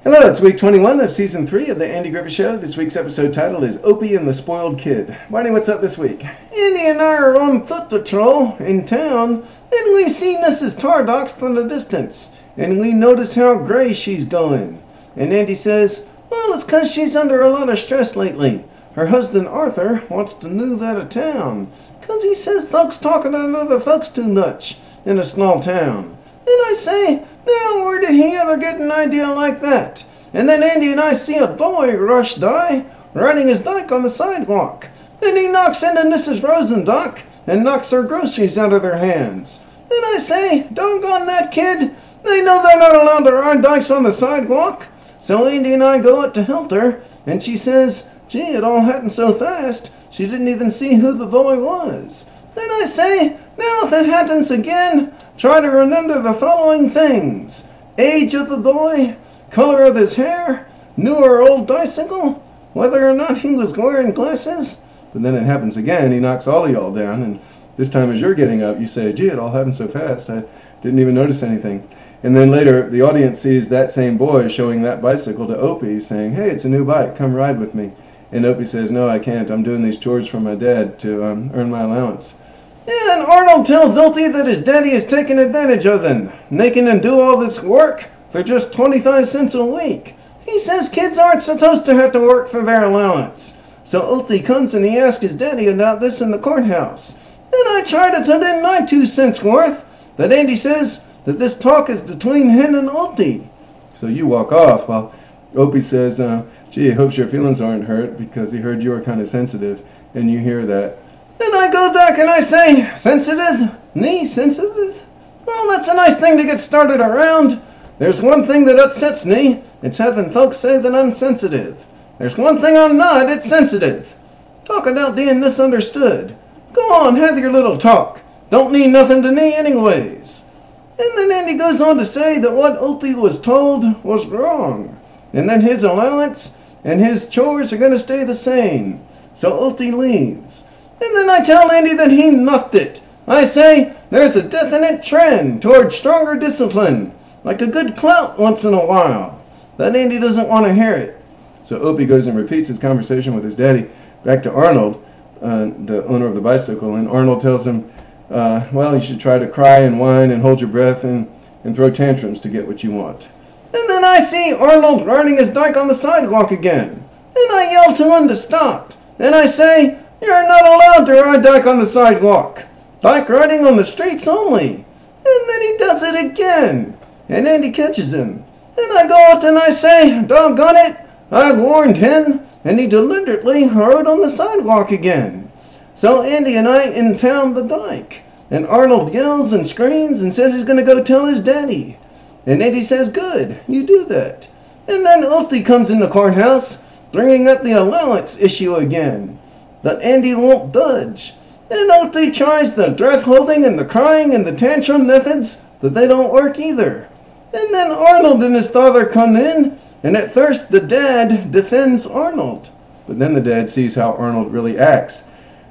Hello, it's week 21 of season 3 of the Andy Griffith Show. This week's episode title is Opie and the Spoiled Kid. Barney, what's up this week? Andy and I are on foot patrol in town, and we see Mrs. Tardox from the distance, and we notice how gray she's going. And Andy says, well, it's 'cause she's under a lot of stress lately. Her husband Arthur wants to move out of town, 'cause he says folks talking to other folks too much in a small town. And I say, now where did he ever get an idea like that? And then Andy and I see a boy rush by, riding his bike on the sidewalk. Then he knocks into Mrs. Rosendock and knocks her groceries out of their hands. Then I say, doggone that kid, they know they're not allowed to ride bikes on the sidewalk. So Andy and I go up to help her, and she says, gee, it all happened so fast, she didn't even see who the boy was. Then I say, now if that happens again, try to remember the following things: age of the boy, color of his hair, new or old bicycle, whether or not he was wearing glasses. But then it happens again. He knocks all of y'all down, and this time as you're getting up, you say, gee, it all happened so fast, I didn't even notice anything. And then later, the audience sees that same boy showing that bicycle to Opie, saying, hey, it's a new bike, come ride with me. And Opie says, no, I can't, I'm doing these chores for my dad to earn my allowance. Yeah, and Arnold tells Opie that his daddy is taking advantage of them, making him do all this work for just 25 cents a week. He says kids aren't supposed to have to work for their allowance. So Opie comes and he asks his daddy about this in the courthouse. And I try to put in my 2 cents worth, but Andy says that this talk is between him and Opie. So you walk off while Opie says, gee, he hopes your feelings aren't hurt because he heard you were kind of sensitive, and you hear that. Then I go back and I say, sensitive? Me, sensitive? Well, that's a nice thing to get started around. There's one thing that upsets me. It's having folks say that I'm sensitive. There's one thing I'm not, it's sensitive. Talk about being misunderstood. Go on, have your little talk. Don't mean nothing to me anyways. And then Andy goes on to say that what Opie was told was wrong. And then his allowance and his chores are going to stay the same. So Opie leaves. And then I tell Andy that he mucked it. I say there's a definite trend toward stronger discipline, like a good clout once in a while. But Andy doesn't want to hear it. So Opie goes and repeats his conversation with his daddy back to Arnold, the owner of the bicycle, and Arnold tells him, well, you should try to cry and whine and hold your breath and throw tantrums to get what you want. And then I see Arnold riding his bike on the sidewalk again. And I yell to him to stop. And I say, you're not allowed to ride bike on the sidewalk. Bike riding on the streets only. And then he does it again. And Andy catches him. And I go out and I say, doggone it, I warned him, and he deliberately rode on the sidewalk again. So Andy and I impound the bike. And Arnold yells and screams and says he's going to go tell his daddy. And Andy says, good, you do that. And then Opie comes in the courthouse, bringing up the allowance issue again. But Andy won't budge. And Opie tries the breath holding and the crying and the tantrum methods, but they don't work either. And then Arnold and his father come in, and at first the dad defends Arnold. But then the dad sees how Arnold really acts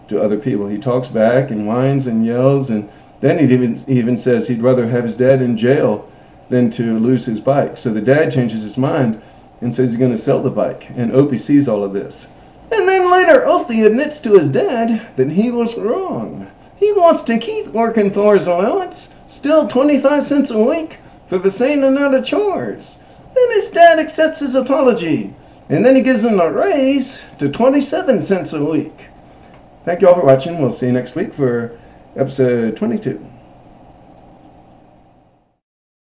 to other people. He talks back and whines and yells, and then he even says he'd rather have his dad in jail than to lose his bike. So the dad changes his mind and says he's going to sell the bike, and Opie sees all of this. And then later Opie admits to his dad that he was wrong. He wants to keep working for his allowance, still 25 cents a week, for the same amount of chores. And his dad accepts his apology, and then he gives him a raise to 27 cents a week. Thank you all for watching. We'll see you next week for episode 22.